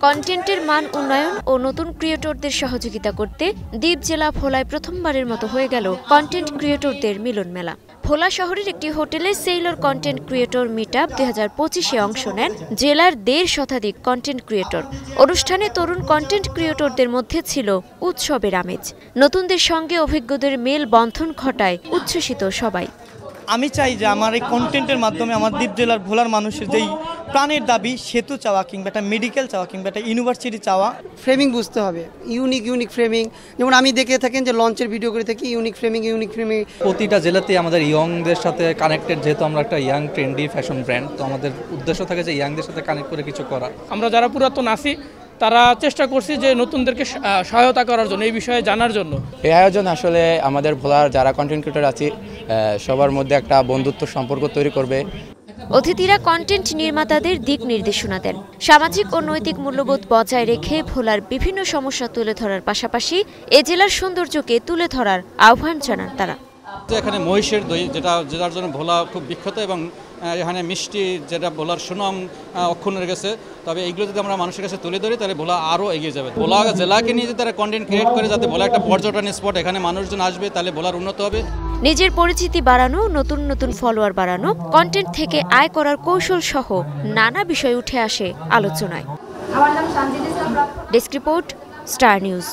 কন্টেন্টের মান উন্নয়ন ও নতুন ক্রিয়েটরদের সহযোগিতা করতে দ্বীপ জেলা ভোলায় প্রথমবারের মতো হয়ে গেল কন্টেন্ট ক্রিয়েটরদের মিলন মেলা। ভোলা শহরের একটি হোটেলে সেইলর কন্টেন্ট ক্রিয়েটর মিটআপ 2025-এ অংশ নেন জেলার 1.5 শতাধিক কন্টেন্ট ক্রিয়েটর। অনুষ্ঠানে তরুণ কন্টেন্ট ক্রিয়েটরদের মধ্যে ছিল উৎসবের আমেজ। নতুনদের সঙ্গে অভিজ্ঞদের মেল বন্ধন ঘটায় উচ্ছ্বসিত সবাই। আমি চাই যে আমার এই কন্টেন্টের মাধ্যমে আমার দ্বীপ জেলার ভোলার মানুষের যেই প্রাণের দাবি সেতু চাওয়া কিংবা একটা মেডিকেল চাওয়া কিংবা একটা ইউনিভার্সিটি চাওয়া, ফ্রেমিং বুঝতে হবে, ইউনিক ফ্রেমিং। যেমন আমি দেখে থাকেন যে লঞ্চের ভিডিও করে থাকি, ইউনিক ফ্রেমিং। প্রতিটা জেলাতেই আমাদের ইয়ংদের সাথে কানেক্টেড, যেহেতু আমরা একটা ইয়াং ট্রেন্ডি ফ্যাশন ব্র্যান্ড, তো আমাদের উদ্দেশ্য থাকে যে ইয়াংদের সাথে কানেক্ট করে কিছু করা। আমরা যারা পুরাতন আছি তারা চেষ্টা করছি যে নতুনদেরকে সহায়তা করার জন্য, এই বিষয়ে জানার জন্য। এই আয়োজন আসলে আমাদের ভোলার যারা কন্টেন্ট ক্রিয়েটর আছি সবার মধ্যে একটা বন্ধুত্ব সম্পর্ক তৈরি করবে। অতিথিরা কন্টেন্ট নির্মাতাদের দিক নির্দেশনা দেন। সামাজিক ও নৈতিক মূল্যবোধ বজায় রেখে ভোলার বিভিন্ন সমস্যা তুলে ধরার পাশাপাশি এ জেলার সৌন্দর্যকে তুলে ধরার আহ্বান জানান তারা। এখানে মহিষের দই যেটার জন্য ভোলা খুব বিখ্যাত, এবং এখানে মিষ্টি যেটা ভোলার সুনাম অক্ষুণ্ণ রেখেছে। তবে এইগুলো যদি আমরা মানুষের কাছে তুলে ধরি তাহলে ভোলা আরও এগিয়ে যাবে। ভোলা জেলাকে নিয়ে যদি তারা কন্টেন্ট ক্রিয়েট করে যাতে ভোলা একটা পর্যটন স্পট, এখানে মানুষজন আসবে, তাহলে ভোলার উন্নত হবে। নিজের পরিচিতি বাড়ানো, নতুন ফলোয়ার বাড়ানো, কন্টেন্ট থেকে আয় করার কৌশল সহ নানা বিষয় উঠে আসে আলোচনায়। Desk report, star news.